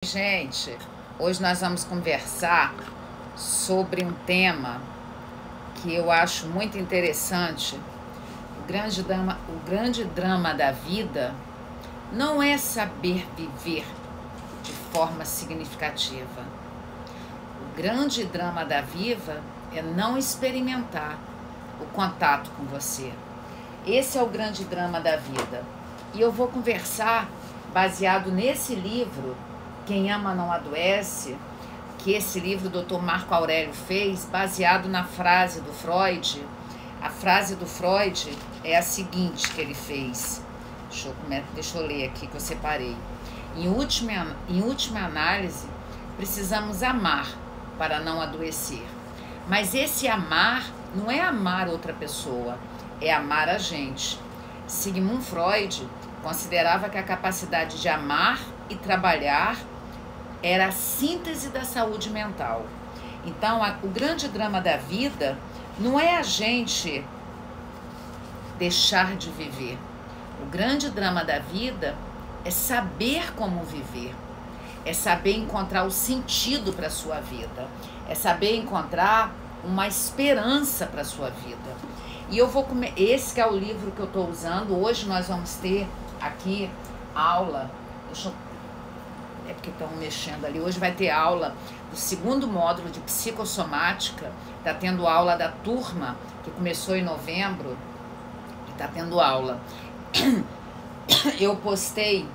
Gente, hoje nós vamos conversar sobre um tema que eu acho muito interessante. O grande drama da vida não é saber viver de forma significativa. O grande drama da vida é não experimentar o contato com você. Esse é o grande drama da vida. E eu vou conversar baseado nesse livro, Quem Ama Não Adoece, que esse livro o Dr. Marco Aurélio fez, baseado na frase do Freud. A frase do Freud é a seguinte que ele fez. Deixa eu ler aqui que eu separei. Em última análise, precisamos amar para não adoecer. Mas esse amar não é amar outra pessoa, é amar a gente. Sigmund Freud considerava que a capacidade de amar e trabalhar era a síntese da saúde mental. Então, o grande drama da vida não é a gente deixar de viver. O grande drama da vida é saber como viver. É saber encontrar o sentido para a sua vida. É saber encontrar uma esperança para a sua vida. E eu vou comer. Esse que é o livro que eu estou usando. Hoje nós vamos ter aqui aula. É porque estão mexendo ali. Hoje vai ter aula do segundo módulo de psicossomática. Está tendo aula da turma que começou em novembro. E está tendo aula. Eu postei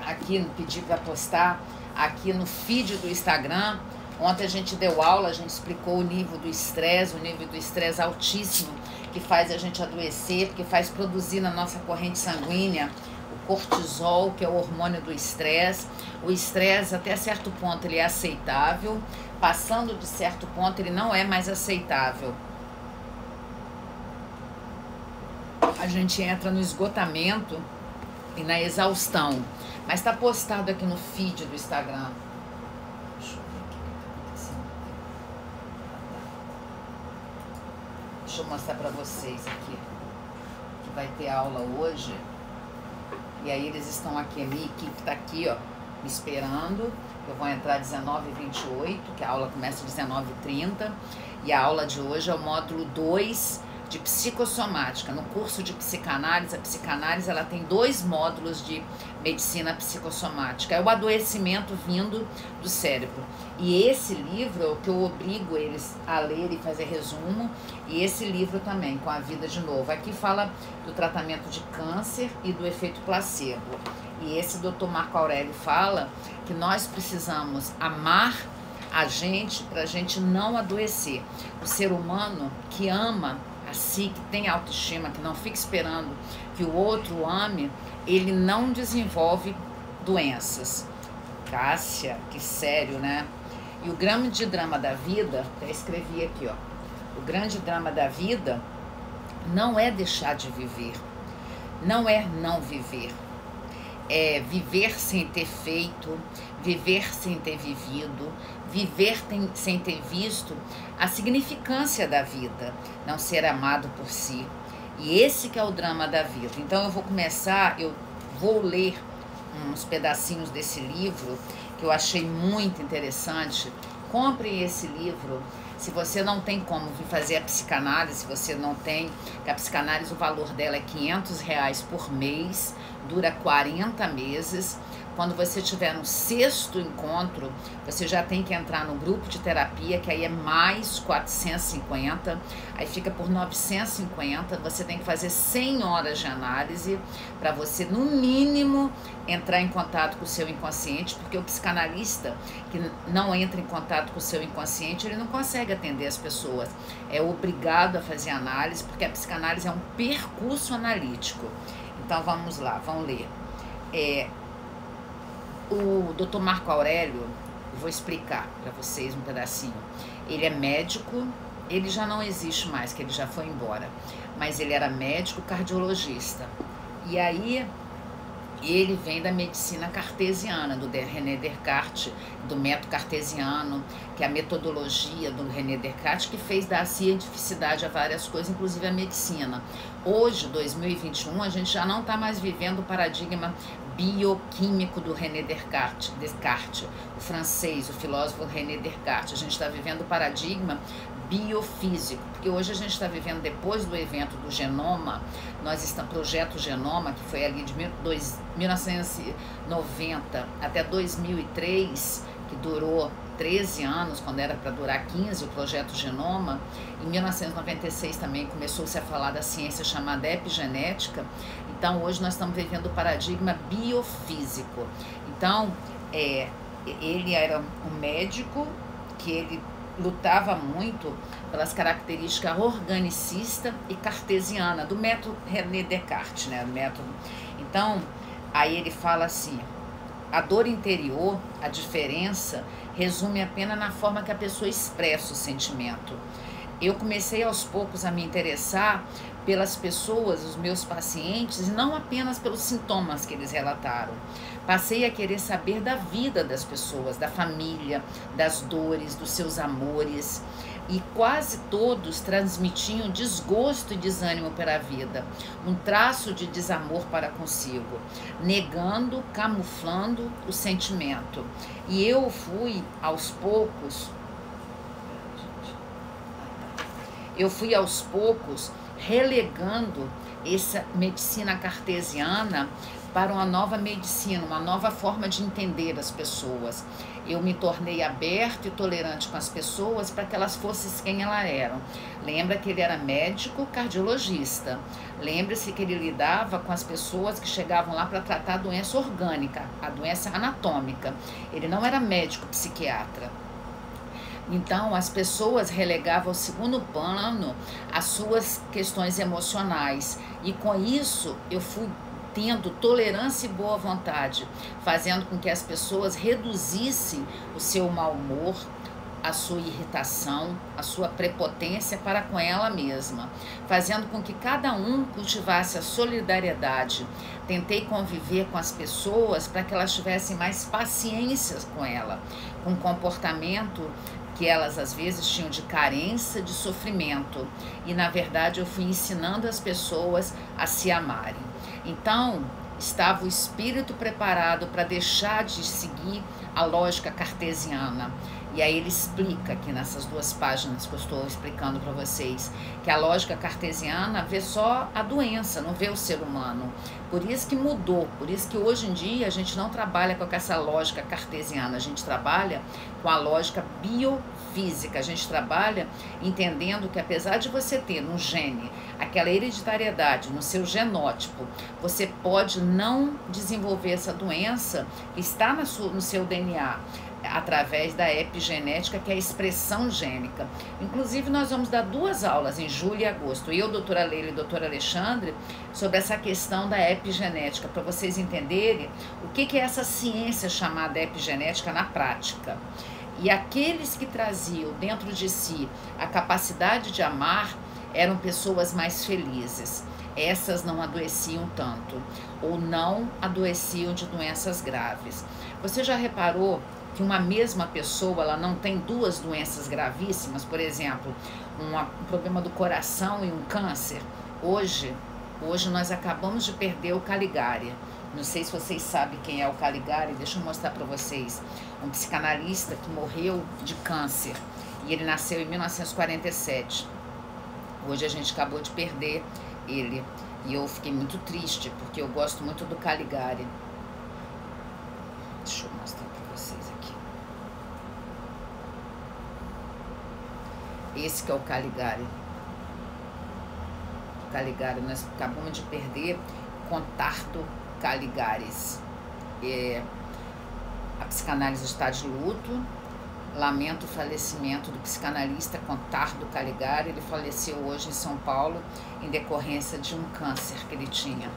aqui, pedi para postar aqui no feed do Instagram. Ontem a gente deu aula, a gente explicou o nível do estresse altíssimo, que faz a gente adoecer, que faz produzir na nossa corrente sanguínea o cortisol, que é o hormônio do estresse. O estresse, até certo ponto, ele é aceitável. Passando de certo ponto, ele não é mais aceitável. A gente entra no esgotamento e na exaustão. Mas está postado aqui no feed do Instagram. Deixa eu ver o que está acontecendo. Deixa eu mostrar para vocês aqui. Que vai ter aula hoje. E aí eles estão aqui, a minha equipe está aqui, ó, me esperando. Eu vou entrar às 19h28, que a aula começa às 19h30. E a aula de hoje é o módulo 2 de psicossomática. No curso de psicanálise, a psicanálise ela tem 2 módulos de medicina psicossomática. É o adoecimento vindo do cérebro. E esse livro é o que eu obrigo eles a ler e fazer resumo. E esse livro também, Com a Vida de Novo. Aqui fala do tratamento de câncer e do efeito placebo. E esse Dr. Marco Aurélio fala que nós precisamos amar a gente para a gente não adoecer. O ser humano que ama a si, que tem autoestima, que não fica esperando que o outro o ame, ele não desenvolve doenças. Cássia, que sério, né? E o grande drama da vida, até escrevi aqui, ó. O grande drama da vida não é deixar de viver, não é não viver. É viver sem ter feito, viver sem ter vivido, viver sem ter visto a significância da vida, não ser amado por si. E esse que é o drama da vida. Então eu vou ler uns pedacinhos desse livro que eu achei muito interessante. Compre esse livro. Se você não tem como vir fazer a psicanálise, se você não tem, que a psicanálise, o valor dela é R$500 por mês, dura 40 meses. Quando você estiver no 6º encontro, você já tem que entrar no grupo de terapia, que aí é mais 450, aí fica por 950, você tem que fazer 100 horas de análise para você, no mínimo, entrar em contato com o seu inconsciente, porque o psicanalista que não entra em contato com o seu inconsciente, ele não consegue atender as pessoas. É obrigado a fazer análise, porque a psicanálise é um percurso analítico. Então vamos lá, vamos ler. O Dr. Marco Aurélio, vou explicar para vocês um pedacinho. Ele é médico, ele já não existe mais, que ele já foi embora. Mas ele era médico cardiologista. E aí ele vem da medicina cartesiana, do René Descartes, do método cartesiano, que é a metodologia do René Descartes, que fez dar cientificidade a várias coisas, inclusive a medicina. Hoje, 2021, a gente já não está mais vivendo o paradigma bioquímico do René Descartes, o francês, o filósofo René Descartes. A gente está vivendo o paradigma biofísico, porque hoje a gente está vivendo, depois do evento do genoma, nós estamos, projeto Genoma, que foi ali de 1990 até 2003, que durou 13 anos, quando era para durar 15, o projeto Genoma. Em 1996 também começou-se a falar da ciência chamada epigenética. Então hoje nós estamos vivendo o paradigma biofísico. Então ele era um médico que ele lutava muito pelas características organicista e cartesiana do método René Descartes, né? O método. Então, aí ele fala assim: a dor interior, a diferença, resume apenas na forma que a pessoa expressa o sentimento. Eu comecei aos poucos a me interessar pelas pessoas, os meus pacientes, e não apenas pelos sintomas que eles relataram. Passei a querer saber da vida das pessoas, da família, das dores, dos seus amores. E quase todos transmitiam desgosto e desânimo pela vida, um traço de desamor para consigo, negando, camuflando o sentimento. E eu fui aos poucos relegando essa medicina cartesiana para uma nova medicina, uma nova forma de entender as pessoas. Eu me tornei aberto e tolerante com as pessoas para que elas fossem quem elas eram. Lembra que ele era médico cardiologista. Lembre-se que ele lidava com as pessoas que chegavam lá para tratar a doença orgânica, a doença anatômica. Ele não era médico psiquiatra. Então, as pessoas relegavam ao segundo plano as suas questões emocionais. E com isso, eu fui tendo tolerância e boa vontade, fazendo com que as pessoas reduzissem o seu mau humor, a sua irritação, a sua prepotência para com ela mesma, fazendo com que cada um cultivasse a solidariedade. Tentei conviver com as pessoas para que elas tivessem mais paciência com ela, com comportamento que elas às vezes tinham de carência, de sofrimento. E na verdade eu fui ensinando as pessoas a se amarem. Então, estava o espírito preparado para deixar de seguir a lógica cartesiana. E aí ele explica aqui nessas duas páginas que eu estou explicando para vocês, que a lógica cartesiana vê só a doença, não vê o ser humano. Por isso que mudou, por isso que hoje em dia a gente não trabalha com essa lógica cartesiana, a gente trabalha com a lógica biofísica, a gente trabalha entendendo que apesar de você ter no gene aquela hereditariedade no seu genótipo, você pode não desenvolver essa doença que está no seu DNA, através da epigenética, que é a expressão gênica. Inclusive, nós vamos dar 2 aulas em julho e agosto, eu, doutora Leila e doutora Alexandre, sobre essa questão da epigenética, para vocês entenderem o que é essa ciência chamada epigenética na prática. E aqueles que traziam dentro de si a capacidade de amar eram pessoas mais felizes. Essas não adoeciam tanto, ou não adoeciam de doenças graves. Você já reparou que uma mesma pessoa ela não tem 2 doenças gravíssimas? Por exemplo, um problema do coração e um câncer. Hoje nós acabamos de perder o Caligari. Não sei se vocês sabem quem é o Caligari, deixa eu mostrar para vocês. Um psicanalista que morreu de câncer e ele nasceu em 1947. Hoje a gente acabou de perder ele e eu fiquei muito triste porque eu gosto muito do Caligari. Deixa eu mostrar para vocês aqui. Esse que é o Caligari. O Caligari, nós acabamos de perder Contardo Caligares. A psicanálise está de luto. Lamento o falecimento do psicanalista Contardo Caligari. Ele faleceu hoje em São Paulo em decorrência de um câncer que ele tinha.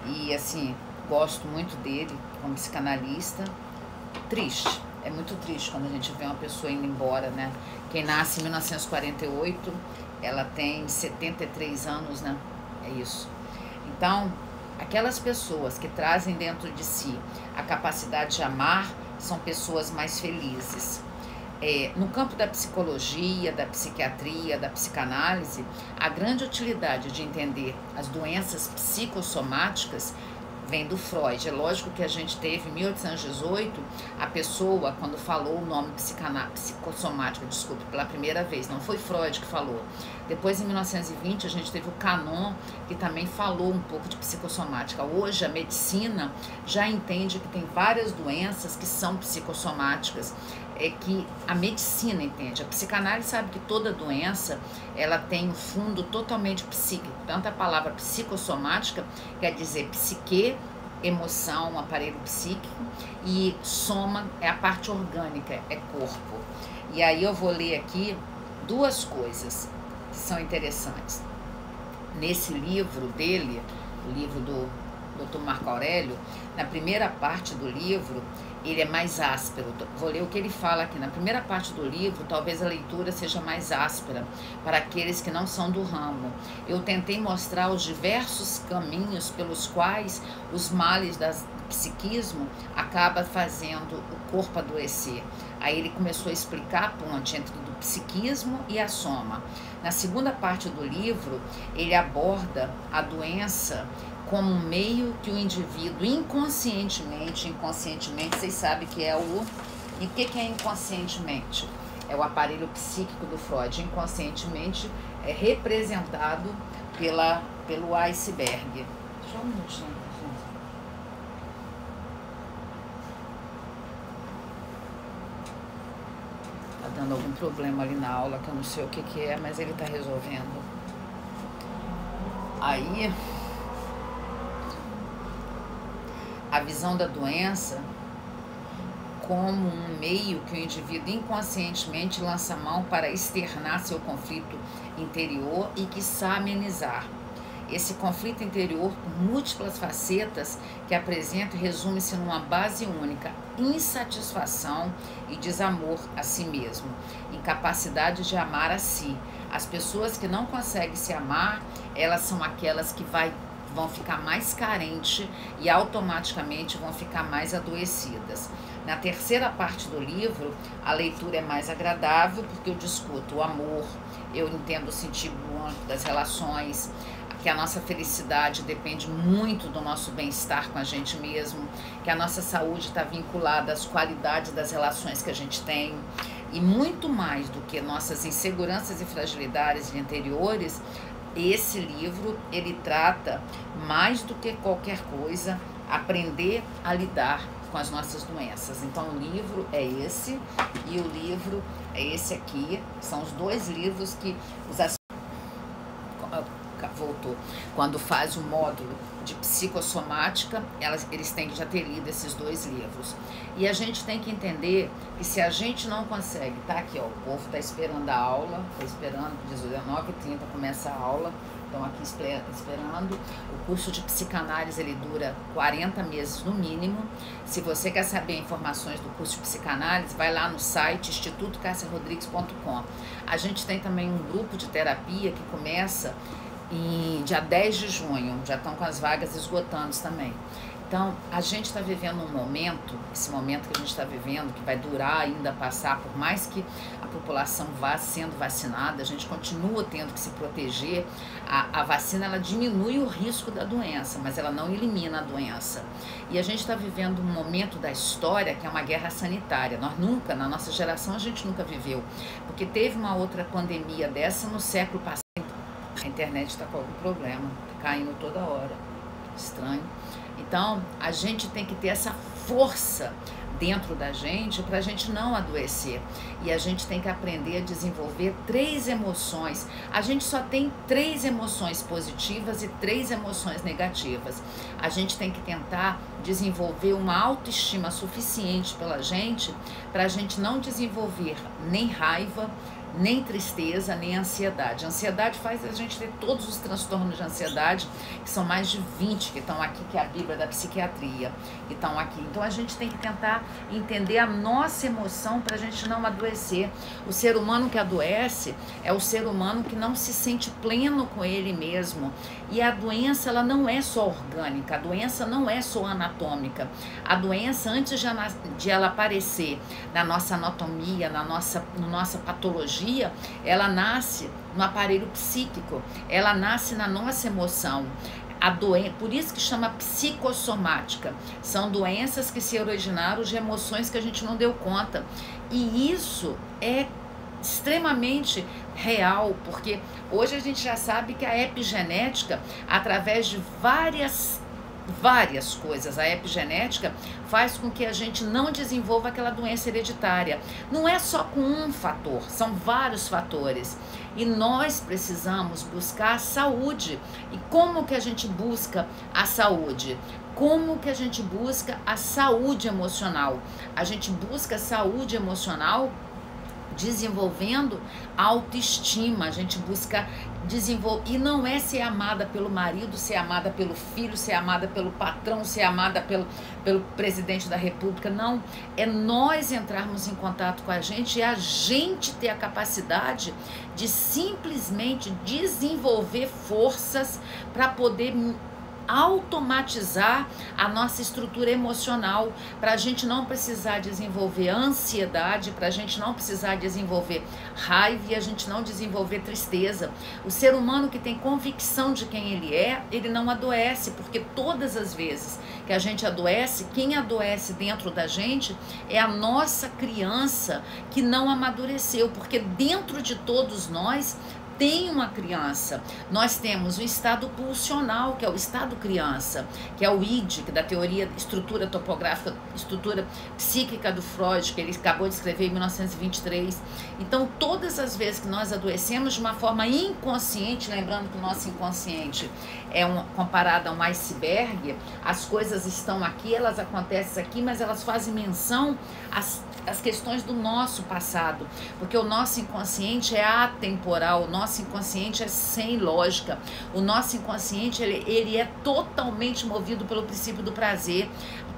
E assim, gosto muito dele como psicanalista. Triste, é muito triste quando a gente vê uma pessoa indo embora, né? Quem nasce em 1948, ela tem 73 anos, né? É isso. Então, aquelas pessoas que trazem dentro de si a capacidade de amar são pessoas mais felizes. No campo da psicologia, da psiquiatria, da psicanálise, a grande utilidade de entender as doenças psicossomáticas vem do Freud. É lógico que a gente teve, em 1818, a pessoa, quando falou o nome psicossomática, desculpe, pela primeira vez, não foi Freud que falou. Depois, em 1920, a gente teve o Canon, que também falou um pouco de psicossomática. Hoje, a medicina já entende que tem várias doenças que são psicossomáticas, que a medicina entende. A psicanálise sabe que toda doença, ela tem um fundo totalmente psíquico. Tanto a palavra psicossomática quer dizer psique, emoção, aparelho psíquico, e soma é a parte orgânica, é corpo. E aí eu vou ler aqui duas coisas que são interessantes. Nesse livro dele, o livro do Dr. Marco Aurélio, na primeira parte do livro, ele é mais áspero. Vou ler o que ele fala aqui. Na primeira parte do livro, talvez a leitura seja mais áspera para aqueles que não são do ramo. Eu tentei mostrar os diversos caminhos pelos quais os males do psiquismo acabam fazendo o corpo adoecer. Aí ele começou a explicar a ponte entre o psiquismo e a soma. Na segunda parte do livro, ele aborda a doença como um meio que o indivíduo inconscientemente, vocês sabem que é o... E o que é inconscientemente? É o aparelho psíquico do Freud. Inconscientemente é representado pelo iceberg. Só um minutinho, gente. Tá dando algum problema ali na aula, que eu não sei o que é, mas ele tá resolvendo. Aí... a visão da doença como um meio que o indivíduo inconscientemente lança mão para externar seu conflito interior e quiçá amenizar. Esse conflito interior, por múltiplas facetas que apresenta, resume-se numa base única: insatisfação e desamor a si mesmo, incapacidade de amar a si. As pessoas que não conseguem se amar, elas são aquelas que vão ficar mais carentes e automaticamente vão ficar mais adoecidas. Na terceira parte do livro, a leitura é mais agradável porque eu discuto o amor, eu entendo o sentido amplo das relações, que a nossa felicidade depende muito do nosso bem-estar com a gente mesmo, que a nossa saúde está vinculada às qualidades das relações que a gente tem, e muito mais do que nossas inseguranças e fragilidades interiores. Esse livro, ele trata mais do que qualquer coisa, aprender a lidar com as nossas doenças. Então o livro é esse e o livro é esse aqui. São os dois livros que voltou. Quando faz o módulo de psicossomática, eles têm que já ter lido esses dois livros. E a gente tem que entender que se a gente não consegue, tá aqui, ó, o povo tá esperando a aula, tá esperando, 19h30 começa a aula, estão aqui esperando. O curso de psicanálise, ele dura 40 meses no mínimo. Se você quer saber informações do curso de psicanálise, vai lá no site institutocassiarodrigues.com. A gente tem também um grupo de terapia que começa em dia 10 de junho, já estão com as vagas esgotando também. Então, a gente está vivendo um momento, esse momento que a gente está vivendo, que vai durar ainda, passar, por mais que a população vá sendo vacinada, a gente continua tendo que se proteger. A vacina, ela diminui o risco da doença, mas ela não elimina a doença. E a gente está vivendo um momento da história que é uma guerra sanitária. Nós nunca, na nossa geração, a gente nunca viveu, porque teve uma outra pandemia dessa no século passado. A internet está com algum problema, tá caindo toda hora, estranho. Então, a gente tem que ter essa força dentro da gente para a gente não adoecer. E a gente tem que aprender a desenvolver 3 emoções. A gente só tem 3 emoções positivas e 3 emoções negativas. A gente tem que tentar desenvolver uma autoestima suficiente pela gente para a gente não desenvolver nem raiva, nem tristeza, nem ansiedade. A ansiedade faz a gente ter todos os transtornos de ansiedade, que são mais de 20 que estão aqui, que é a Bíblia da psiquiatria, que estão aqui. Então a gente tem que tentar entender a nossa emoção para a gente não adoecer. O ser humano que adoece é o ser humano que não se sente pleno com ele mesmo. E a doença, ela não é só orgânica, a doença não é só anatômica. A doença, antes de ela aparecer na nossa anatomia, na nossa patologia, ela nasce no aparelho psíquico, ela nasce na nossa emoção. Por isso que chama psicossomática. São doenças que se originaram de emoções que a gente não deu conta. E isso é extremamente real, porque hoje a gente já sabe que a epigenética, através de várias coisas, a epigenética faz com que a gente não desenvolva aquela doença hereditária. Não é só com um fator, são vários fatores. E nós precisamos buscar a saúde. E como que a gente busca a saúde? Como que a gente busca a saúde emocional? A gente busca saúde emocional desenvolvendo autoestima. A gente busca desenvolver, e não é ser amada pelo marido, ser amada pelo filho, ser amada pelo patrão, ser amada pelo presidente da república, não, é nós entrarmos em contato com a gente e a gente ter a capacidade de simplesmente desenvolver forças para poder automatizar a nossa estrutura emocional, para a gente não precisar desenvolver ansiedade, para a gente não precisar desenvolver raiva e a gente não desenvolver tristeza. O ser humano que tem convicção de quem ele é, ele não adoece, porque todas as vezes que a gente adoece, quem adoece dentro da gente é a nossa criança que não amadureceu, porque dentro de todos nós tem uma criança. Nós temos o estado pulsional, que é o estado criança, que é o ID, que é da teoria estrutura topográfica, estrutura psíquica do Freud, que ele acabou de escrever em 1923. Então, todas as vezes que nós adoecemos de uma forma inconsciente, lembrando que o nosso inconsciente é comparado a um iceberg, as coisas estão aqui, elas acontecem aqui, mas elas fazem menção às questões do nosso passado, porque o nosso inconsciente é atemporal, o nosso inconsciente é sem lógica, o nosso inconsciente ele é totalmente movido pelo princípio do prazer.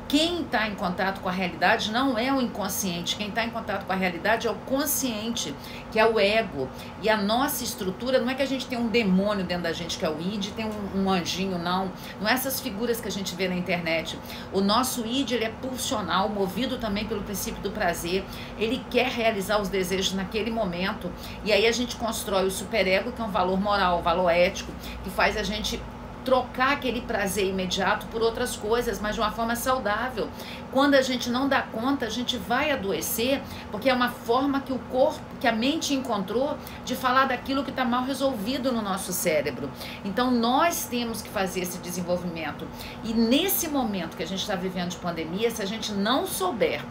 Quem está em contato com a realidade não é o inconsciente, quem está em contato com a realidade é o consciente, que é o ego. E a nossa estrutura, não é que a gente tem um demônio dentro da gente, que é o id, tem um anjinho, não é essas figuras que a gente vê na internet. O nosso id, ele é pulsional, movido também pelo princípio do prazer, ele quer realizar os desejos naquele momento, e aí a gente constrói o superego, que é um valor moral, um valor ético, que faz a gente trocar aquele prazer imediato por outras coisas, mas de uma forma saudável. Quando a gente não dá conta, a gente vai adoecer, porque é uma forma que o corpo, que a mente encontrou de falar daquilo que está mal resolvido no nosso cérebro. Então nós temos que fazer esse desenvolvimento. E nesse momento que a gente está vivendo de pandemia, se a gente não souber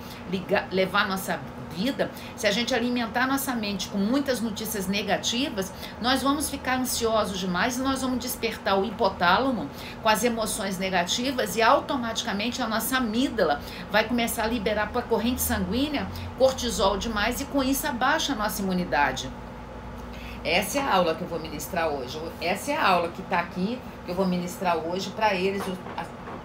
levar nossa vida, se a gente alimentar nossa mente com muitas notícias negativas, nós vamos ficar ansiosos demais e nós vamos despertar o hipotálamo com as emoções negativas e automaticamente a nossa amígdala vai começar a liberar para a corrente sanguínea cortisol demais e com isso abaixa a nossa imunidade. Essa é a aula que eu vou ministrar hoje. Essa é a aula que está aqui, que eu vou ministrar hoje para eles,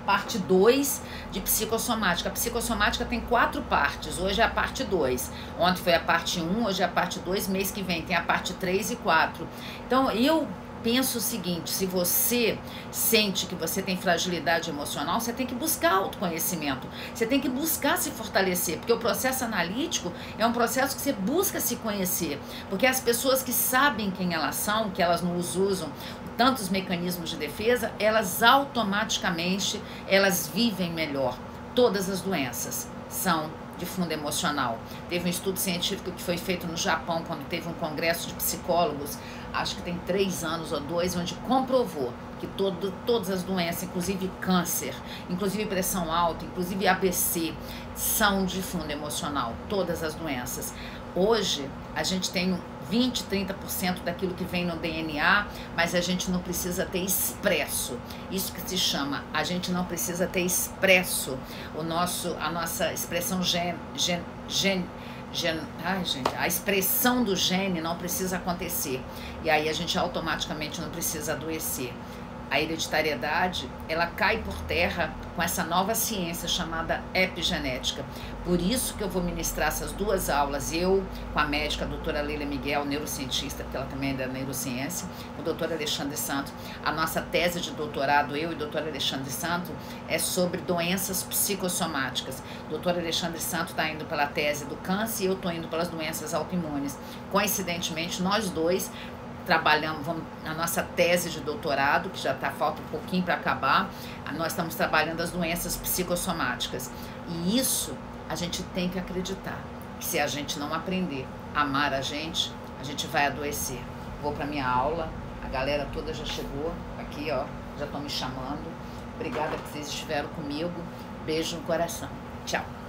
parte 2 de psicossomática. A psicossomática tem 4 partes, hoje é a parte 2. Ontem foi a parte 1, hoje é a parte 2, mês que vem tem a parte 3 e 4. Então, eu penso o seguinte, se você sente que você tem fragilidade emocional, você tem que buscar autoconhecimento, você tem que buscar se fortalecer, porque o processo analítico é um processo que você busca se conhecer, porque as pessoas que sabem quem elas são, que elas não usam tantos mecanismos de defesa, elas automaticamente, elas vivem melhor. Todas as doenças são de fundo emocional. Teve um estudo científico que foi feito no Japão, quando teve um congresso de psicólogos, acho que tem 3 anos ou 2, onde comprovou que todas as doenças, inclusive câncer, inclusive pressão alta, inclusive ABC, são de fundo emocional. Todas as doenças. Hoje, a gente tem 20, 30% daquilo que vem no DNA, mas a gente não precisa ter expresso. Isso que se chama, a gente não precisa ter expresso a nossa expressão a expressão do gene não precisa acontecer. E aí a gente automaticamente não precisa adoecer. A hereditariedade, ela cai por terra com essa nova ciência chamada epigenética. Por isso que eu vou ministrar essas 2 aulas, eu com a médica a doutora Leila Miguel, neurocientista, porque ela também é da neurociência, o doutor Alexandre Santo. A nossa tese de doutorado, eu e o doutor Alexandre Santo, é sobre doenças psicossomáticas. O doutor Alexandre Santo está indo pela tese do câncer e eu estou indo pelas doenças autoimunes. Coincidentemente, nós dois trabalhamos a nossa tese de doutorado, que já falta um pouquinho para acabar. Nós estamos trabalhando as doenças psicossomáticas. E isso a gente tem que acreditar, que se a gente não aprender a amar a gente vai adoecer. Vou para minha aula, a galera toda já chegou aqui, ó, já estão me chamando. Obrigada que vocês estiveram comigo. Beijo no coração. Tchau.